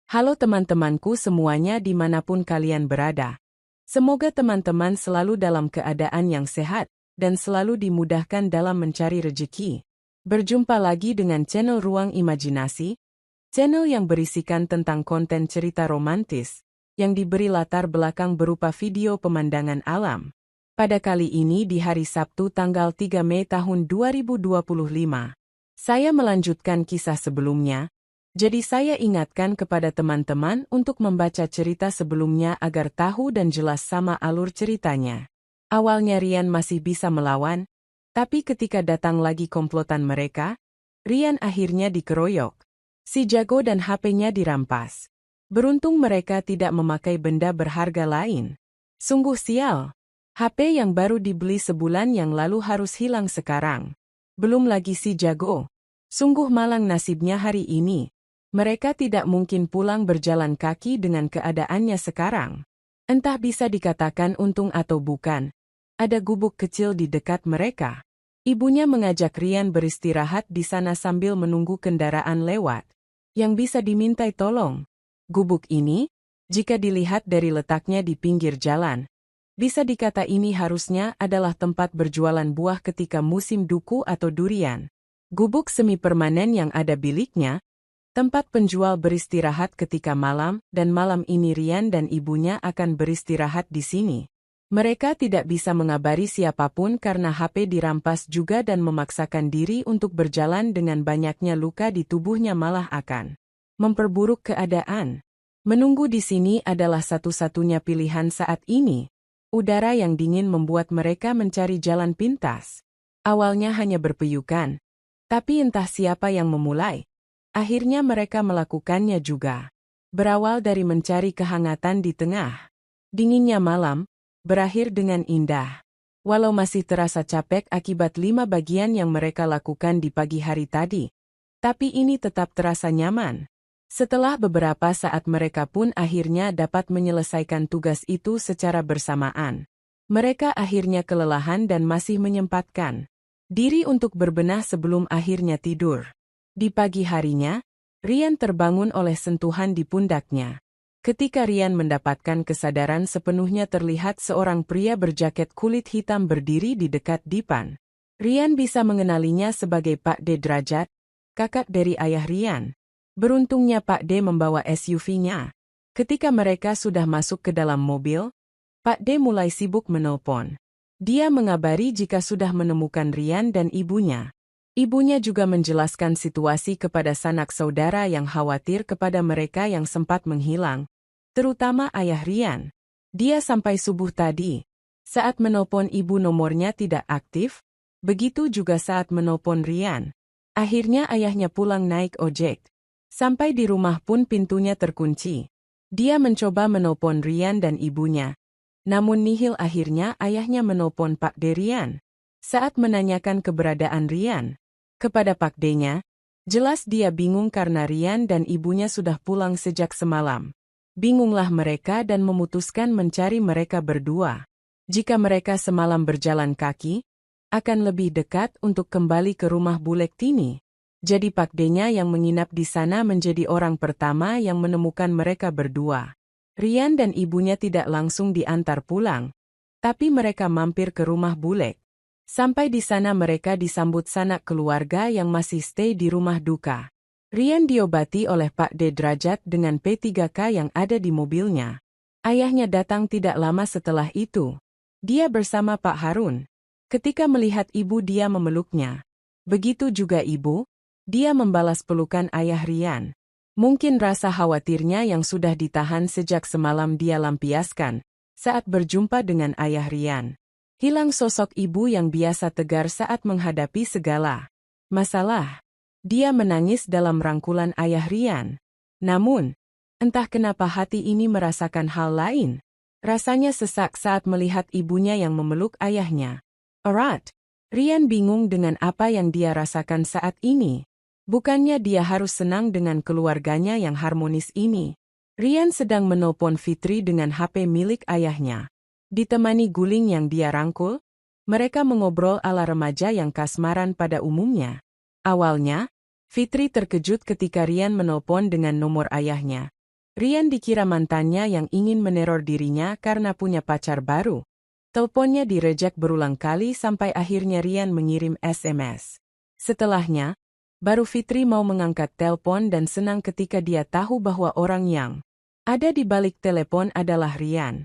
Halo teman-temanku semuanya dimanapun kalian berada. Semoga teman-teman selalu dalam keadaan yang sehat dan selalu dimudahkan dalam mencari rezeki. Berjumpa lagi dengan channel Ruang Imajinasi, channel yang berisikan tentang konten cerita romantis, yang diberi latar belakang berupa video pemandangan alam. Pada kali ini di hari Sabtu tanggal 3 Mei tahun 2025, saya melanjutkan kisah sebelumnya. Jadi saya ingatkan kepada teman-teman untuk membaca cerita sebelumnya agar tahu dan jelas sama alur ceritanya. Awalnya Rian masih bisa melawan, tapi ketika datang lagi komplotan mereka, Rian akhirnya dikeroyok. Si jago dan HP-nya dirampas. Beruntung mereka tidak memakai benda berharga lain. Sungguh sial. HP yang baru dibeli sebulan yang lalu harus hilang sekarang. Belum lagi si jago. Sungguh malang nasibnya hari ini. Mereka tidak mungkin pulang berjalan kaki dengan keadaannya sekarang. Entah bisa dikatakan untung atau bukan. Ada gubuk kecil di dekat mereka. Ibunya mengajak Rian beristirahat di sana sambil menunggu kendaraan lewat. Yang bisa dimintai tolong. Gubuk ini, jika dilihat dari letaknya di pinggir jalan, bisa dikata ini harusnya adalah tempat berjualan buah ketika musim duku atau durian. Gubuk semi permanen yang ada biliknya, tempat penjual beristirahat ketika malam, dan malam ini Rian dan ibunya akan beristirahat di sini. Mereka tidak bisa mengabari siapapun karena HP dirampas juga dan memaksakan diri untuk berjalan dengan banyaknya luka di tubuhnya malah akan memperburuk keadaan. Menunggu di sini adalah satu-satunya pilihan saat ini. Udara yang dingin membuat mereka mencari jalan pintas. Awalnya hanya berpeyukan, tapi entah siapa yang memulai. Akhirnya mereka melakukannya juga. Berawal dari mencari kehangatan di tengah dinginnya malam, berakhir dengan indah. Walau masih terasa capek akibat 5 bagian yang mereka lakukan di pagi hari tadi, tapi ini tetap terasa nyaman. Setelah beberapa saat mereka pun akhirnya dapat menyelesaikan tugas itu secara bersamaan. Mereka akhirnya kelelahan dan masih menyempatkan diri untuk berbenah sebelum akhirnya tidur. Di pagi harinya, Rian terbangun oleh sentuhan di pundaknya. Ketika Rian mendapatkan kesadaran sepenuhnya terlihat seorang pria berjaket kulit hitam berdiri di dekat dipan. Rian bisa mengenalinya sebagai Pak D Derajat, kakak dari ayah Rian. Beruntungnya Pak D membawa SUV-nya. Ketika mereka sudah masuk ke dalam mobil, Pak D mulai sibuk menelpon. Dia mengabari jika sudah menemukan Rian dan ibunya. Ibunya juga menjelaskan situasi kepada sanak saudara yang khawatir kepada mereka yang sempat menghilang, terutama ayah Rian. Dia sampai subuh tadi. Saat menelpon ibu nomornya tidak aktif, begitu juga saat menelpon Rian. Akhirnya ayahnya pulang naik ojek. Sampai di rumah pun pintunya terkunci. Dia mencoba menelpon Rian dan ibunya. Namun nihil akhirnya ayahnya menelpon Pak D Rian. Saat menanyakan keberadaan Rian kepada Pak D-nya, jelas dia bingung karena Rian dan ibunya sudah pulang sejak semalam. Bingunglah mereka dan memutuskan mencari mereka berdua. Jika mereka semalam berjalan kaki, akan lebih dekat untuk kembali ke rumah Bulek Tini. Jadi Pak D-nya yang menginap di sana menjadi orang pertama yang menemukan mereka berdua. Rian dan ibunya tidak langsung diantar pulang, tapi mereka mampir ke rumah Bulek. Sampai di sana mereka disambut sanak keluarga yang masih stay di rumah duka. Rian diobati oleh Pak D Derajat dengan P3K yang ada di mobilnya. Ayahnya datang tidak lama setelah itu. Dia bersama Pak Harun. Ketika melihat ibu dia memeluknya. Begitu juga ibu, dia membalas pelukan ayah Rian. Mungkin rasa khawatirnya yang sudah ditahan sejak semalam dia lampiaskan saat berjumpa dengan ayah Rian. Hilang sosok ibu yang biasa tegar saat menghadapi segala masalah. Dia menangis dalam rangkulan ayah Rian. Namun, entah kenapa hati ini merasakan hal lain. Rasanya sesak saat melihat ibunya yang memeluk ayahnya. Erat. Rian bingung dengan apa yang dia rasakan saat ini. Bukannya dia harus senang dengan keluarganya yang harmonis ini. Rian sedang menelpon Fitri dengan HP milik ayahnya. Ditemani guling yang dia rangkul, mereka mengobrol ala remaja yang kasmaran pada umumnya. Awalnya, Fitri terkejut ketika Rian menelpon dengan nomor ayahnya. Rian dikira mantannya yang ingin meneror dirinya karena punya pacar baru. Teleponnya direjek berulang kali sampai akhirnya Rian mengirim SMS. Setelahnya, baru Fitri mau mengangkat telepon dan senang ketika dia tahu bahwa orang yang ada di balik telepon adalah Rian.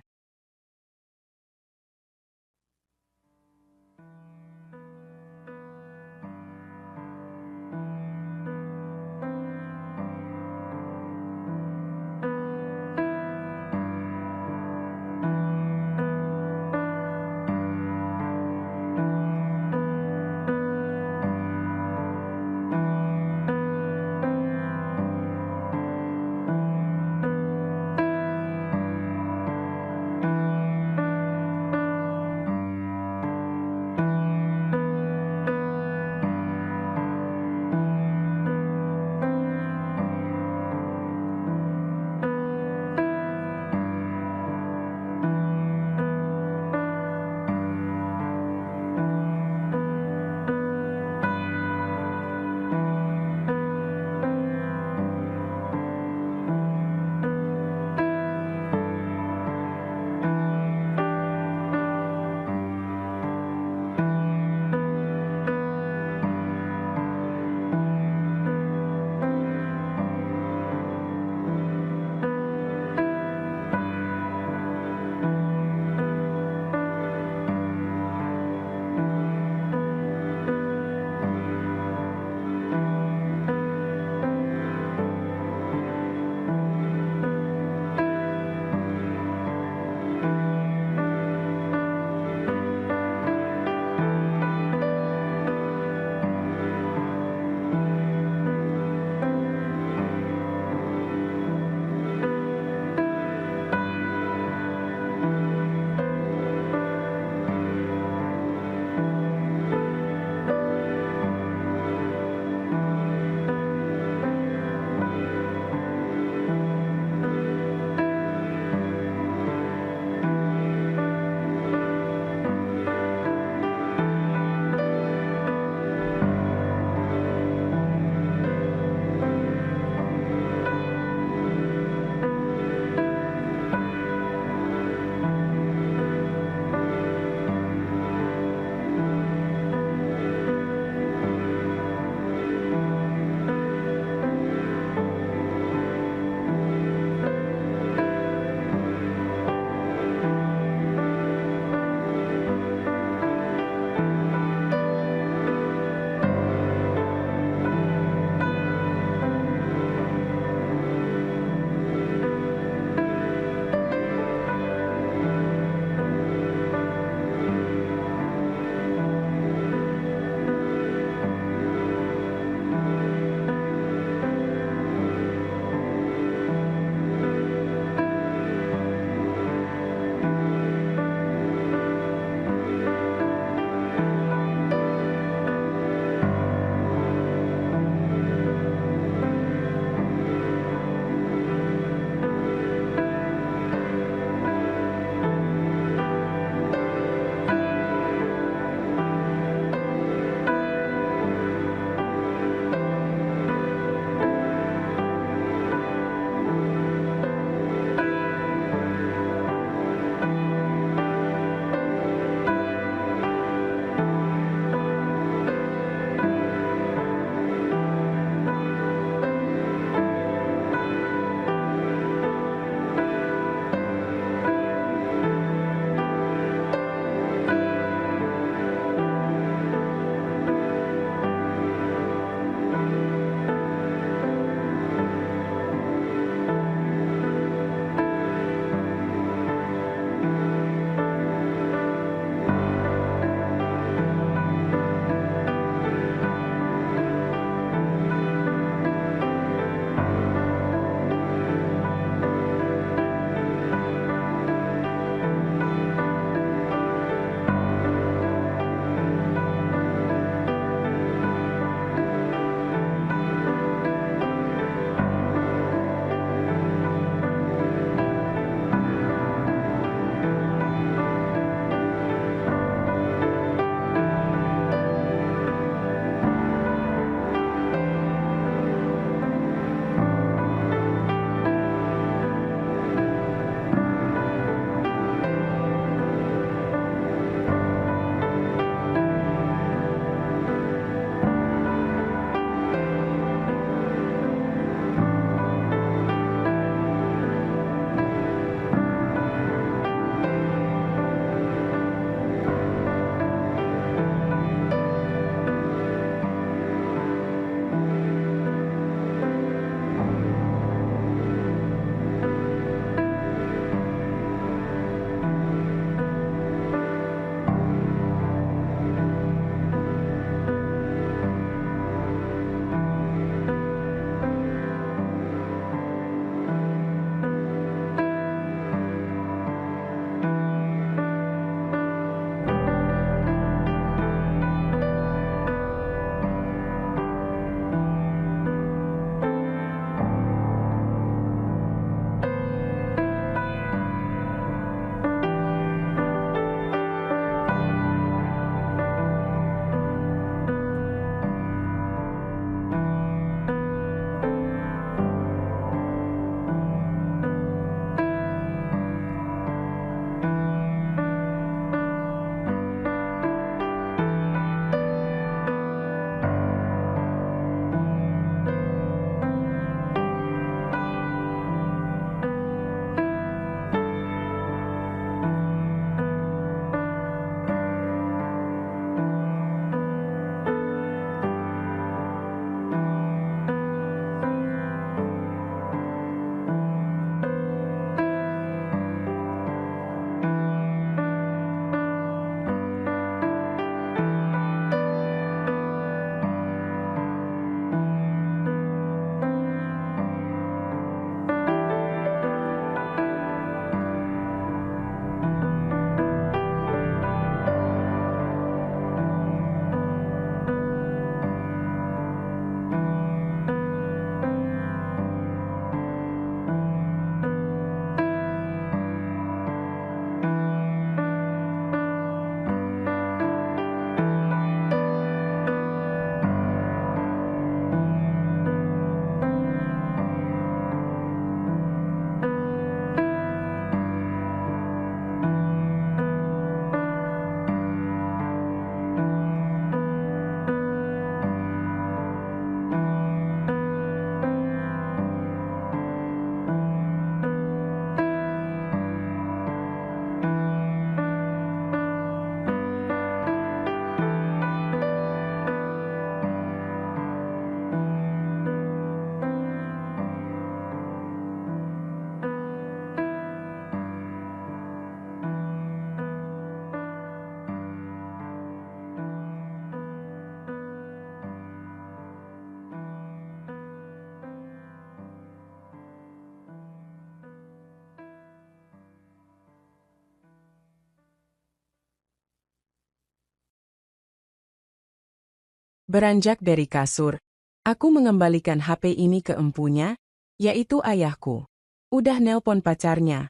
Beranjak dari kasur, aku mengembalikan HP ini ke empunya, yaitu ayahku. Udah nelpon pacarnya,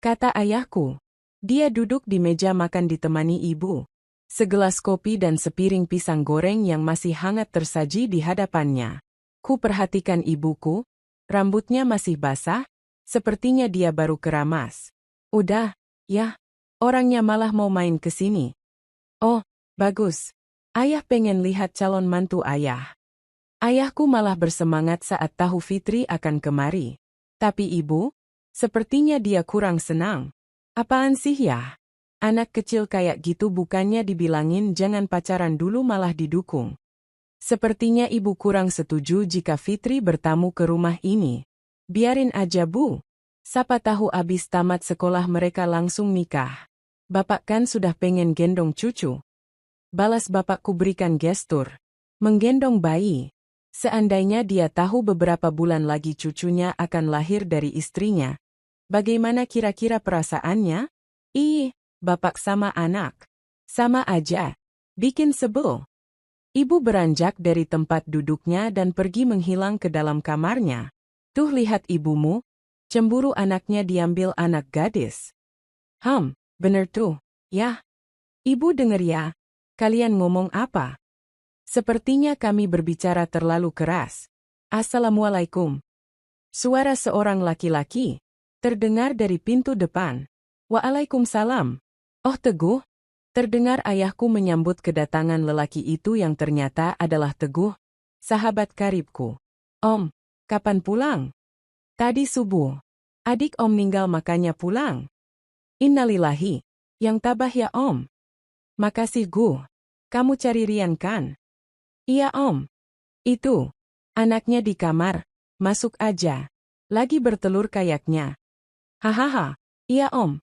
kata ayahku. Dia duduk di meja makan ditemani ibu. Segelas kopi dan sepiring pisang goreng yang masih hangat tersaji di hadapannya. Ku perhatikan ibuku, rambutnya masih basah, sepertinya dia baru keramas. Udah, ya, orangnya malah mau main ke sini. Oh, bagus. Ayah pengen lihat calon mantu ayah. Ayahku malah bersemangat saat tahu Fitri akan kemari. Tapi ibu, sepertinya dia kurang senang. Apaan sih ya? Anak kecil kayak gitu bukannya dibilangin jangan pacaran dulu malah didukung. Sepertinya ibu kurang setuju jika Fitri bertamu ke rumah ini. Biarin aja bu. Siapa tahu abis tamat sekolah mereka langsung nikah. Bapak kan sudah pengen gendong cucu. Balas bapakku berikan gestur. Menggendong bayi. Seandainya dia tahu beberapa bulan lagi cucunya akan lahir dari istrinya. Bagaimana kira-kira perasaannya? Ih, bapak sama anak. Sama aja. Bikin sebel. Ibu beranjak dari tempat duduknya dan pergi menghilang ke dalam kamarnya. Tuh lihat ibumu. Cemburu anaknya diambil anak gadis. Bener tuh. Yah. Ibu denger ya. Kalian ngomong apa? Sepertinya kami berbicara terlalu keras. Assalamualaikum. Suara seorang laki-laki terdengar dari pintu depan. Waalaikumsalam. Oh Teguh. Terdengar ayahku menyambut kedatangan lelaki itu yang ternyata adalah Teguh, sahabat karibku. Om, kapan pulang? Tadi subuh. Adik Om meninggal makanya pulang. Innalillahi. Yang tabah ya Om. Makasih Gu. Kamu cari Rian kan? Iya Om. Itu. Anaknya di kamar. Masuk aja. Lagi bertelur kayaknya. Hahaha. Iya Om.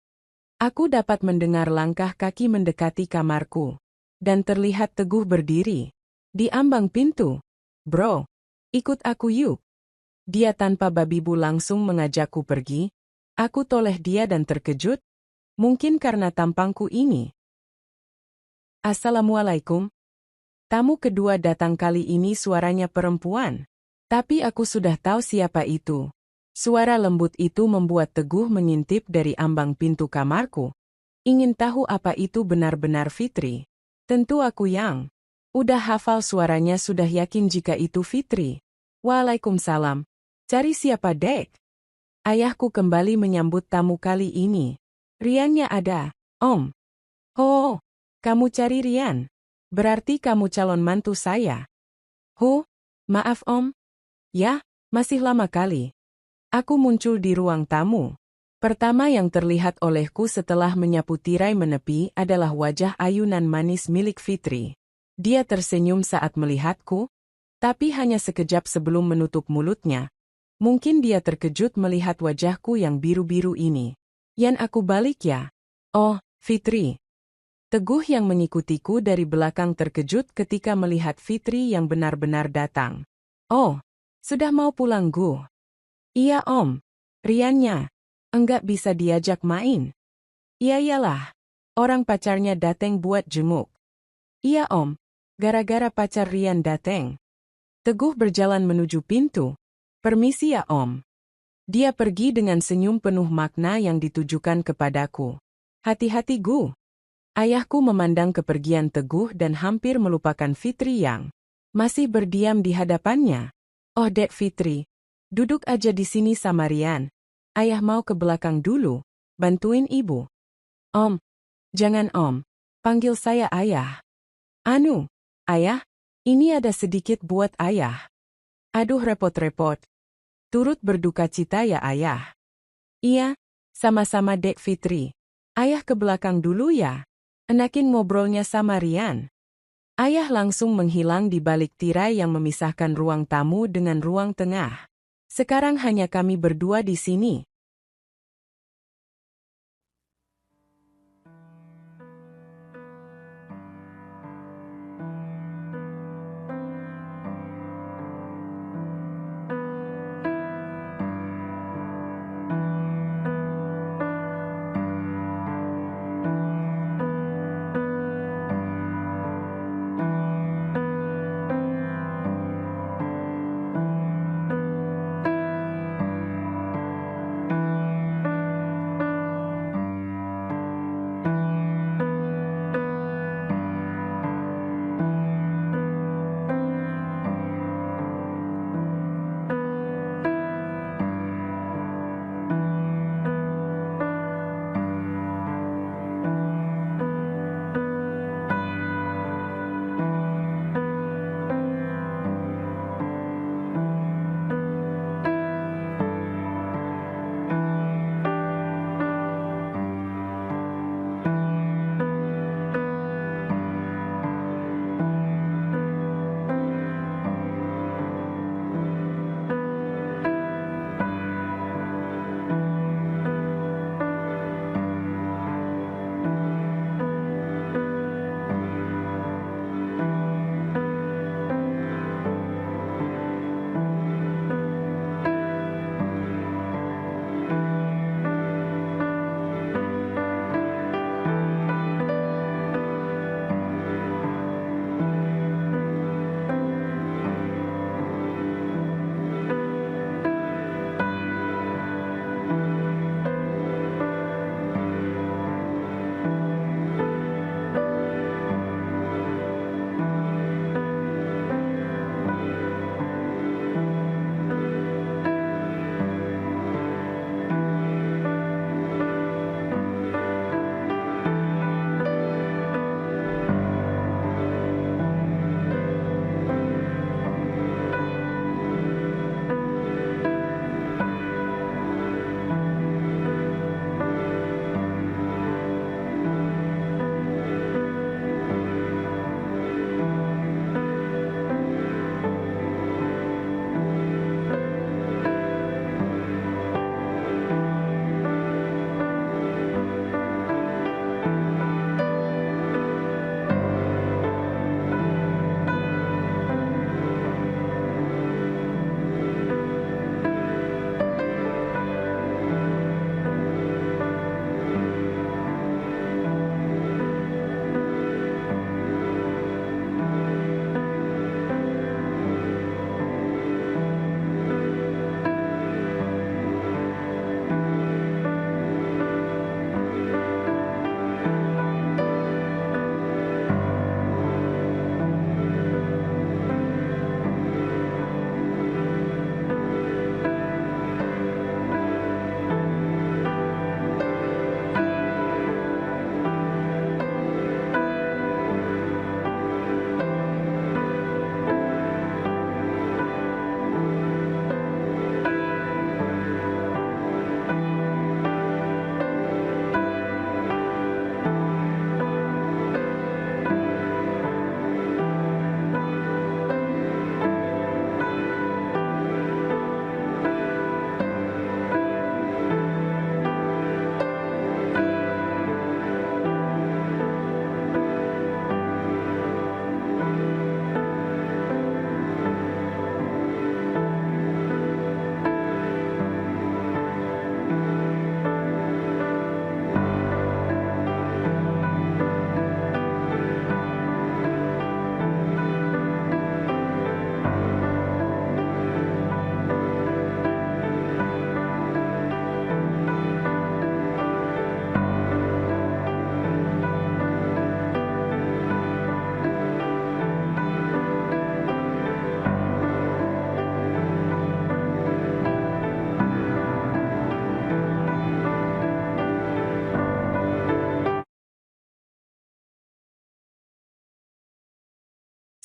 Aku dapat mendengar langkah kaki mendekati kamarku. Dan terlihat Teguh berdiri. Di ambang pintu. Bro. Ikut aku yuk. Dia tanpa babi bu langsung mengajakku pergi. Aku toleh dia dan terkejut. Mungkin karena tampangku ini. Assalamualaikum. Tamu kedua datang kali ini suaranya perempuan. Tapi aku sudah tahu siapa itu. Suara lembut itu membuat Teguh mengintip dari ambang pintu kamarku. Ingin tahu apa itu benar-benar Fitri. Tentu aku yang udah hafal suaranya sudah yakin jika itu Fitri. Waalaikumsalam. Cari siapa dek? Ayahku kembali menyambut tamu kali ini. Riannya ada, Om. Oh. Kamu cari Rian? Berarti kamu calon mantu saya. Maaf Om. Ya, masih lama kali. Aku muncul di ruang tamu. Pertama yang terlihat olehku setelah menyapu tirai menepi adalah wajah ayunan manis milik Fitri. Dia tersenyum saat melihatku, tapi hanya sekejap sebelum menutup mulutnya. Mungkin dia terkejut melihat wajahku yang biru-biru ini. Yan aku balik ya? Oh, Fitri. Teguh yang mengikutiku dari belakang terkejut ketika melihat Fitri yang benar-benar datang. Oh, sudah mau pulang Gu? Iya Om. Riannya. Enggak bisa diajak main. Iya iyalah. Orang pacarnya dateng buat jenguk. Iya Om. Gara-gara pacar Rian dateng. Teguh berjalan menuju pintu. Permisi ya Om. Dia pergi dengan senyum penuh makna yang ditujukan kepadaku. Hati-hati Gu. Ayahku memandang kepergian Teguh dan hampir melupakan Fitri yang masih berdiam di hadapannya. Oh Dek Fitri, duduk aja di sini sama Rian. Ayah mau ke belakang dulu, bantuin ibu. Om, jangan Om, panggil saya Ayah. Anu, Ayah, ini ada sedikit buat Ayah. Aduh repot-repot. Turut berduka cita ya Ayah. Iya, sama-sama Dek Fitri. Ayah ke belakang dulu ya. Enakin ngobrolnya sama Rian. Ayah langsung menghilang di balik tirai yang memisahkan ruang tamu dengan ruang tengah. Sekarang hanya kami berdua di sini.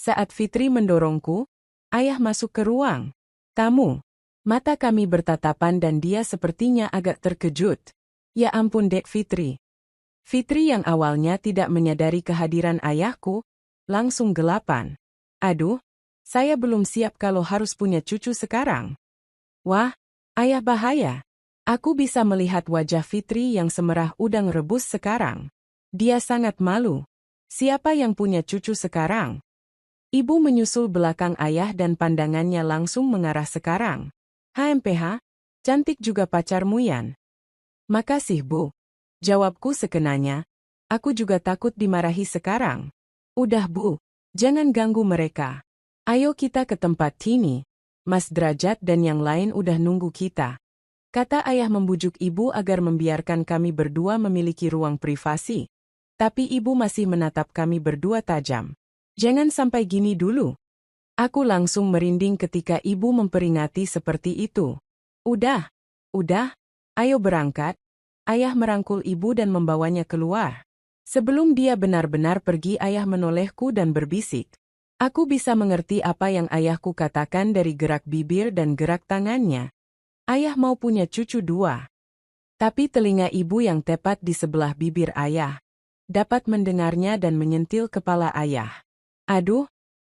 Saat Fitri mendorongku, ayah masuk ke ruang tamu. Mata kami bertatapan dan dia sepertinya agak terkejut. Ya ampun Dek Fitri. Fitri yang awalnya tidak menyadari kehadiran ayahku, langsung gelapan. Aduh, saya belum siap kalau harus punya cucu sekarang. Wah, ayah bahaya. Aku bisa melihat wajah Fitri yang semerah udang rebus sekarang. Dia sangat malu. Siapa yang punya cucu sekarang? Ibu menyusul belakang ayah dan pandangannya langsung mengarah sekarang. HMPH, cantik juga pacarmu Yan. Makasih Bu. Jawabku sekenanya. Aku juga takut dimarahi sekarang. Udah Bu, jangan ganggu mereka. Ayo kita ke tempat Tini. Mas Derajat dan yang lain udah nunggu kita. Kata ayah membujuk ibu agar membiarkan kami berdua memiliki ruang privasi. Tapi ibu masih menatap kami berdua tajam. Jangan sampai gini dulu. Aku langsung merinding ketika ibu memperingati seperti itu. Udah, ayo berangkat. Ayah merangkul ibu dan membawanya keluar. Sebelum dia benar-benar pergi, ayah menolehku dan berbisik. Aku bisa mengerti apa yang ayahku katakan dari gerak bibir dan gerak tangannya. Ayah mau punya cucu 2. Tapi telinga ibu yang tepat di sebelah bibir ayah dapat mendengarnya dan menyentil kepala ayah. Aduh,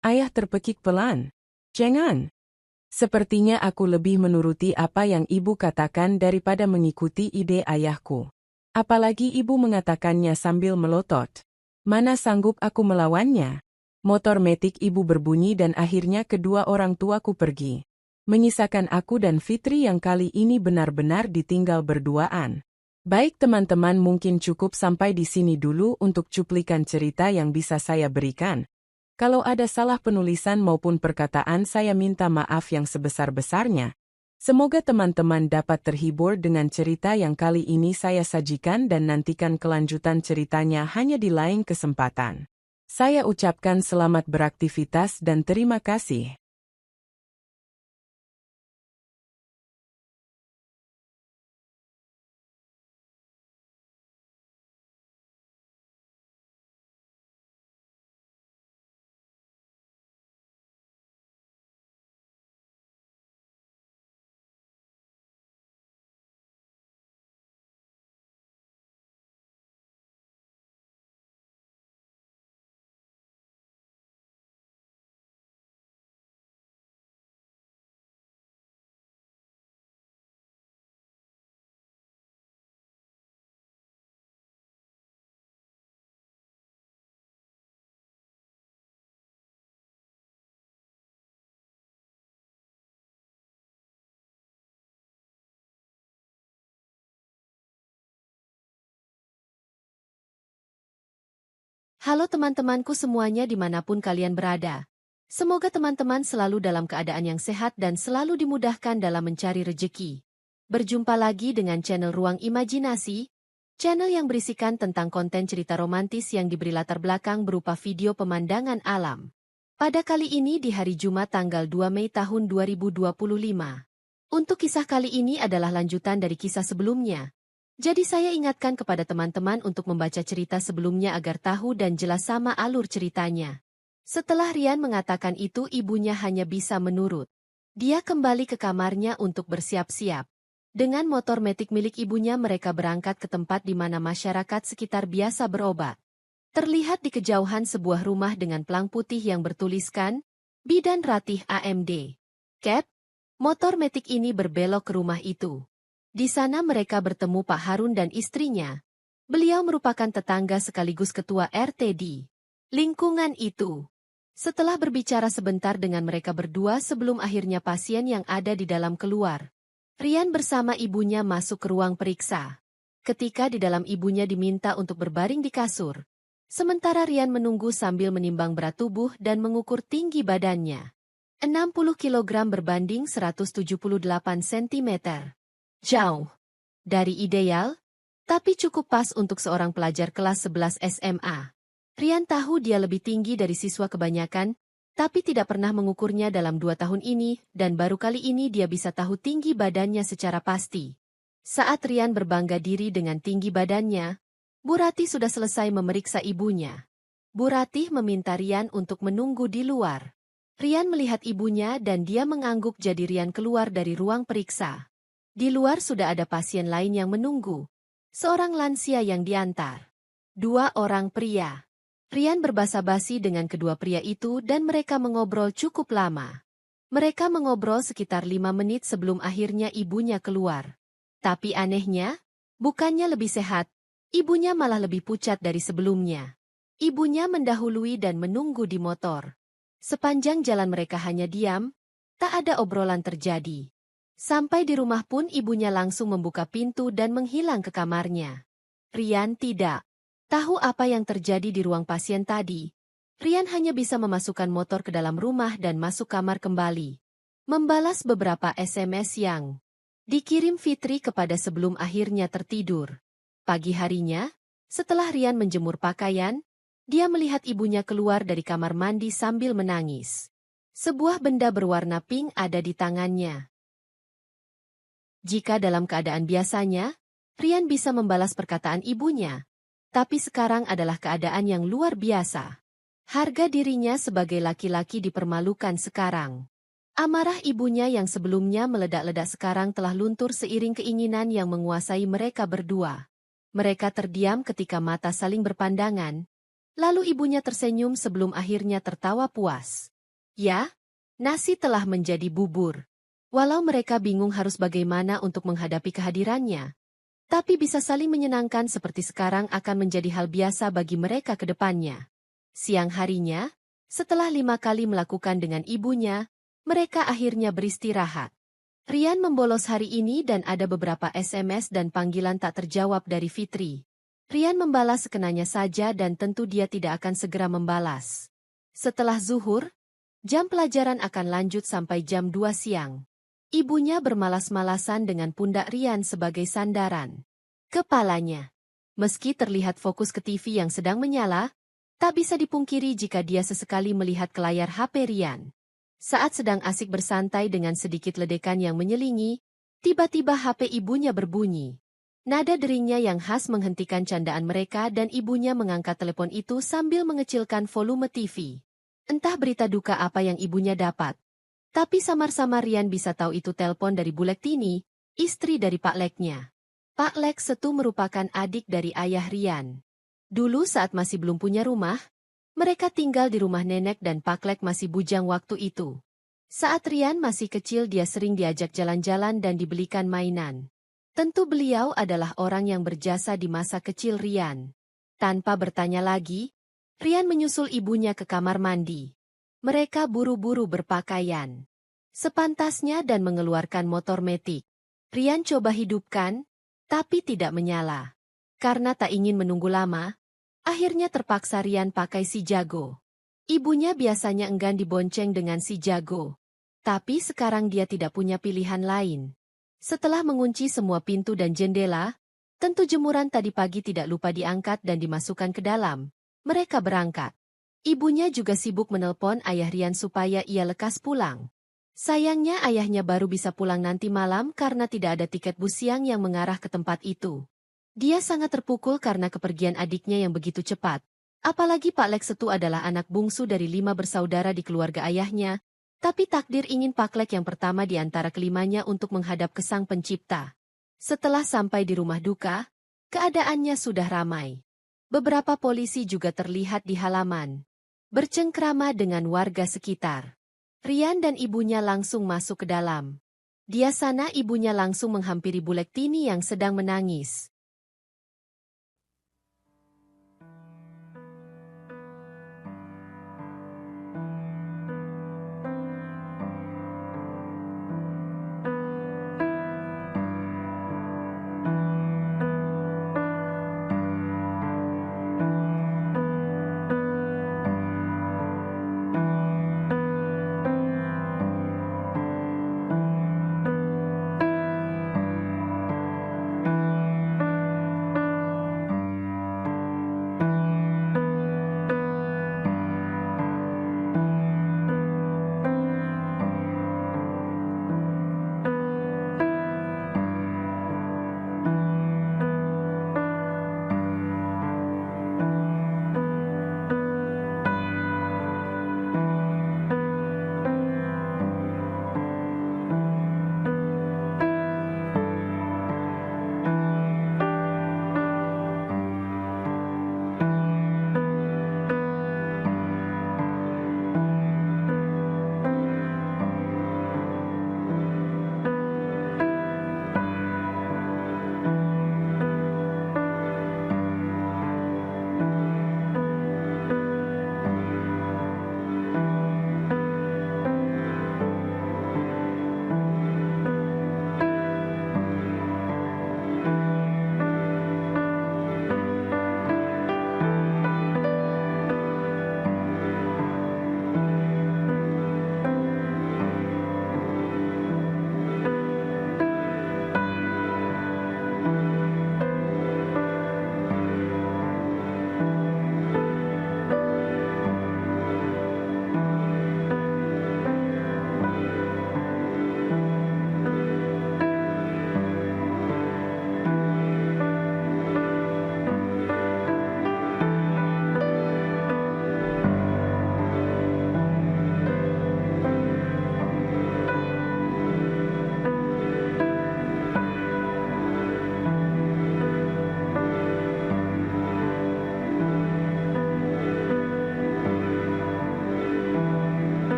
ayah terpekik pelan. Jangan. Sepertinya aku lebih menuruti apa yang ibu katakan daripada mengikuti ide ayahku. Apalagi ibu mengatakannya sambil melotot. Mana sanggup aku melawannya? Motor metik ibu berbunyi dan akhirnya kedua orang tuaku pergi. Menyisakan aku dan Fitri yang kali ini benar-benar ditinggal berduaan. Baik teman-teman, mungkin cukup sampai di sini dulu untuk cuplikan cerita yang bisa saya berikan. Kalau ada salah penulisan maupun perkataan, saya minta maaf yang sebesar-besarnya. Semoga teman-teman dapat terhibur dengan cerita yang kali ini saya sajikan dan nantikan kelanjutan ceritanya hanya di lain kesempatan. Saya ucapkan selamat beraktivitas dan terima kasih. Halo teman-temanku semuanya dimanapun kalian berada. Semoga teman-teman selalu dalam keadaan yang sehat dan selalu dimudahkan dalam mencari rejeki. Berjumpa lagi dengan channel Ruang Imajinasi, channel yang berisikan tentang konten cerita romantis yang diberi latar belakang berupa video pemandangan alam. Pada kali ini di hari Jumat tanggal 2 Mei tahun 2025. Untuk kisah kali ini adalah lanjutan dari kisah sebelumnya. Jadi saya ingatkan kepada teman-teman untuk membaca cerita sebelumnya agar tahu dan jelas sama alur ceritanya. Setelah Rian mengatakan itu, ibunya hanya bisa menurut. Dia kembali ke kamarnya untuk bersiap-siap. Dengan motor metik milik ibunya mereka berangkat ke tempat di mana masyarakat sekitar biasa berobat. Terlihat di kejauhan sebuah rumah dengan pelang putih yang bertuliskan, Bidan Ratih AMD. Cap, motor metik ini berbelok ke rumah itu. Di sana mereka bertemu Pak Harun dan istrinya. Beliau merupakan tetangga sekaligus ketua RT di lingkungan itu. Setelah berbicara sebentar dengan mereka berdua sebelum akhirnya pasien yang ada di dalam keluar, Rian bersama ibunya masuk ke ruang periksa. Ketika di dalam ibunya diminta untuk berbaring di kasur. Sementara Rian menunggu sambil menimbang berat tubuh dan mengukur tinggi badannya. 60 kg berbanding 178 cm. Jauh dari ideal, tapi cukup pas untuk seorang pelajar kelas 11 SMA. Rian tahu dia lebih tinggi dari siswa kebanyakan, tapi tidak pernah mengukurnya dalam 2 tahun ini, dan baru kali ini dia bisa tahu tinggi badannya secara pasti. Saat Rian berbangga diri dengan tinggi badannya, Bu Rati sudah selesai memeriksa ibunya. Bu Ratih meminta Rian untuk menunggu di luar. Rian melihat ibunya dan dia mengangguk jadi Rian keluar dari ruang periksa. Di luar sudah ada pasien lain yang menunggu. Seorang lansia yang diantar. 2 orang pria. Rian berbasa-basi dengan kedua pria itu dan mereka mengobrol cukup lama. Mereka mengobrol sekitar 5 menit sebelum akhirnya ibunya keluar. Tapi anehnya, bukannya lebih sehat, ibunya malah lebih pucat dari sebelumnya. Ibunya mendahului dan menunggu di motor. Sepanjang jalan mereka hanya diam, tak ada obrolan terjadi. Sampai di rumah pun ibunya langsung membuka pintu dan menghilang ke kamarnya. Rian tidak tahu apa yang terjadi di ruang pasien tadi. Rian hanya bisa memasukkan motor ke dalam rumah dan masuk kamar kembali. Membalas beberapa SMS yang dikirim Fitri kepada sebelum akhirnya tertidur. Pagi harinya, setelah Rian menjemur pakaian, dia melihat ibunya keluar dari kamar mandi sambil menangis. Sebuah benda berwarna pink ada di tangannya. Jika dalam keadaan biasanya, Rian bisa membalas perkataan ibunya. Tapi sekarang adalah keadaan yang luar biasa. Harga dirinya sebagai laki-laki dipermalukan sekarang. Amarah ibunya yang sebelumnya meledak-ledak sekarang telah luntur seiring keinginan yang menguasai mereka berdua. Mereka terdiam ketika mata saling berpandangan. Lalu ibunya tersenyum sebelum akhirnya tertawa puas. Ya, nasi telah menjadi bubur. Walau mereka bingung harus bagaimana untuk menghadapi kehadirannya. Tapi bisa saling menyenangkan seperti sekarang akan menjadi hal biasa bagi mereka ke depannya. Siang harinya, setelah 5 kali melakukan dengan ibunya, mereka akhirnya beristirahat. Rian membolos hari ini dan ada beberapa SMS dan panggilan tak terjawab dari Fitri. Rian membalas sekenanya saja dan tentu dia tidak akan segera membalas. Setelah zuhur, jam pelajaran akan lanjut sampai jam 2 siang. Ibunya bermalas-malasan dengan pundak Rian sebagai sandaran. Kepalanya. Meski terlihat fokus ke TV yang sedang menyala, tak bisa dipungkiri jika dia sesekali melihat ke layar HP Rian. Saat sedang asik bersantai dengan sedikit ledekan yang menyelingi, tiba-tiba HP ibunya berbunyi. Nada deringnya yang khas menghentikan candaan mereka dan ibunya mengangkat telepon itu sambil mengecilkan volume TV. Entah berita duka apa yang ibunya dapat. Tapi samar-samar Rian bisa tahu itu telepon dari Bu Lektini, istri dari Pak Leknya. Pak Lek Setu merupakan adik dari ayah Rian. Dulu saat masih belum punya rumah, mereka tinggal di rumah nenek dan Pak Lek masih bujang waktu itu. Saat Rian masih kecil dia sering diajak jalan-jalan dan dibelikan mainan. Tentu beliau adalah orang yang berjasa di masa kecil Rian. Tanpa bertanya lagi, Rian menyusul ibunya ke kamar mandi. Mereka buru-buru berpakaian. Sepantasnya dan mengeluarkan motor metik. Rian coba hidupkan, tapi tidak menyala. Karena tak ingin menunggu lama, akhirnya terpaksa Rian pakai si jago. Ibunya biasanya enggan dibonceng dengan si jago. Tapi sekarang dia tidak punya pilihan lain. Setelah mengunci semua pintu dan jendela, tentu jemuran tadi pagi tidak lupa diangkat dan dimasukkan ke dalam. Mereka berangkat. Ibunya juga sibuk menelpon ayah Rian supaya ia lekas pulang. Sayangnya ayahnya baru bisa pulang nanti malam karena tidak ada tiket bus siang yang mengarah ke tempat itu. Dia sangat terpukul karena kepergian adiknya yang begitu cepat. Apalagi Pak Lek Setu adalah anak bungsu dari 5 bersaudara di keluarga ayahnya. Tapi takdir ingin Pak Lek yang pertama di antara kelimanya untuk menghadap ke Sang Pencipta. Setelah sampai di rumah duka, keadaannya sudah ramai. Beberapa polisi juga terlihat di halaman, bercengkrama dengan warga sekitar. Rian dan ibunya langsung masuk ke dalam. Di sana ibunya langsung menghampiri Bu Lektini yang sedang menangis.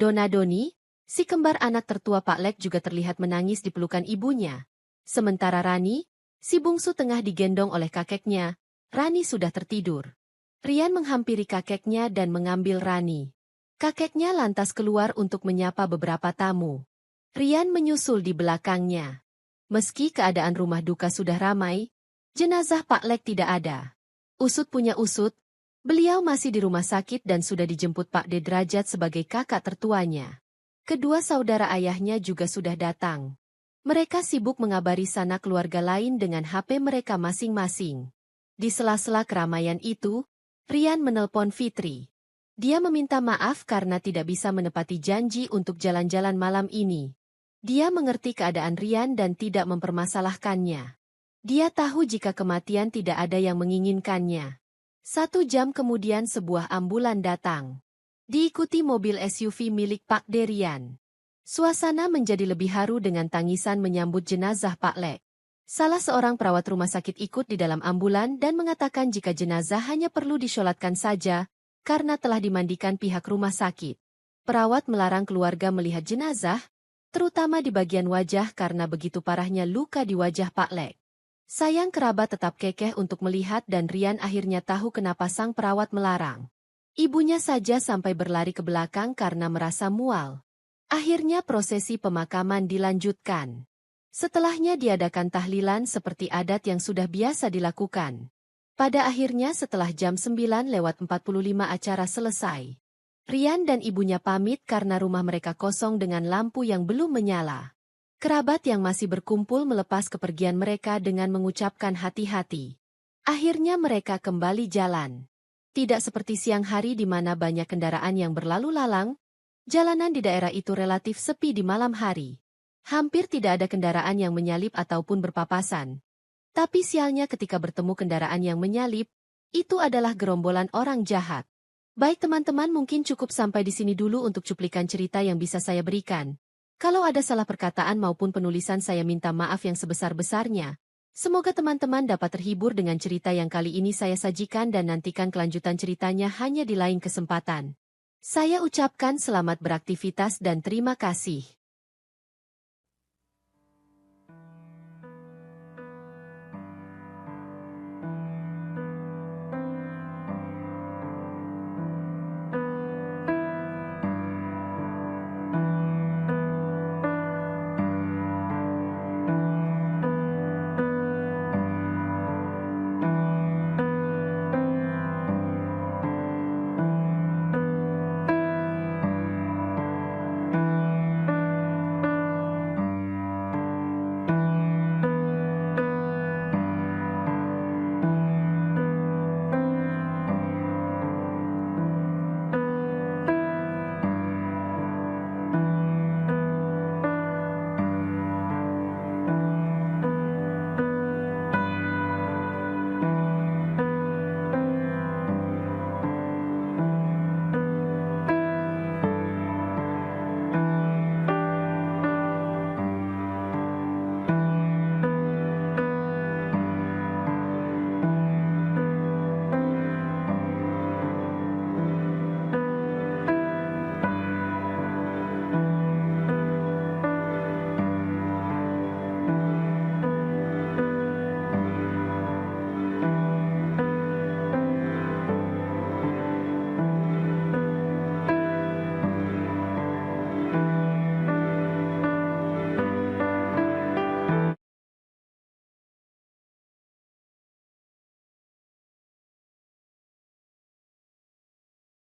Donadoni, si kembar anak tertua Pak Lek juga terlihat menangis di pelukan ibunya. Sementara Rani, si bungsu tengah digendong oleh kakeknya, Rani sudah tertidur. Rian menghampiri kakeknya dan mengambil Rani. Kakeknya lantas keluar untuk menyapa beberapa tamu. Rian menyusul di belakangnya. Meski keadaan rumah duka sudah ramai, jenazah Pak Lek tidak ada. Usut punya usut, beliau masih di rumah sakit dan sudah dijemput Pak D. Derajat sebagai kakak tertuanya. Kedua saudara ayahnya juga sudah datang. Mereka sibuk mengabari sanak keluarga lain dengan HP mereka masing-masing. Di sela-sela keramaian itu, Rian menelpon Fitri. Dia meminta maaf karena tidak bisa menepati janji untuk jalan-jalan malam ini. Dia mengerti keadaan Rian dan tidak mempermasalahkannya. Dia tahu jika kematian tidak ada yang menginginkannya. 1 jam kemudian sebuah ambulan datang. Diikuti mobil SUV milik Pak Derian. Suasana menjadi lebih haru dengan tangisan menyambut jenazah Pak Lek. Salah seorang perawat rumah sakit ikut di dalam ambulan dan mengatakan jika jenazah hanya perlu disolatkan saja, karena telah dimandikan pihak rumah sakit. Perawat melarang keluarga melihat jenazah, terutama di bagian wajah karena begitu parahnya luka di wajah Pak Lek. Sayang kerabat tetap kekeh untuk melihat dan Rian akhirnya tahu kenapa sang perawat melarang. Ibunya saja sampai berlari ke belakang karena merasa mual. Akhirnya prosesi pemakaman dilanjutkan. Setelahnya diadakan tahlilan seperti adat yang sudah biasa dilakukan. Pada akhirnya setelah jam 9:45 acara selesai. Rian dan ibunya pamit karena rumah mereka kosong dengan lampu yang belum menyala. Kerabat yang masih berkumpul melepas kepergian mereka dengan mengucapkan hati-hati. Akhirnya mereka kembali jalan. Tidak seperti siang hari di mana banyak kendaraan yang berlalu lalang, jalanan di daerah itu relatif sepi di malam hari. Hampir tidak ada kendaraan yang menyalip ataupun berpapasan. Tapi sialnya ketika bertemu kendaraan yang menyalip, itu adalah gerombolan orang jahat. Baik teman-teman, mungkin cukup sampai di sini dulu untuk cuplikan cerita yang bisa saya berikan. Kalau ada salah perkataan maupun penulisan saya minta maaf yang sebesar-besarnya. Semoga teman-teman dapat terhibur dengan cerita yang kali ini saya sajikan dan nantikan kelanjutan ceritanya hanya di lain kesempatan. Saya ucapkan selamat beraktivitas dan terima kasih.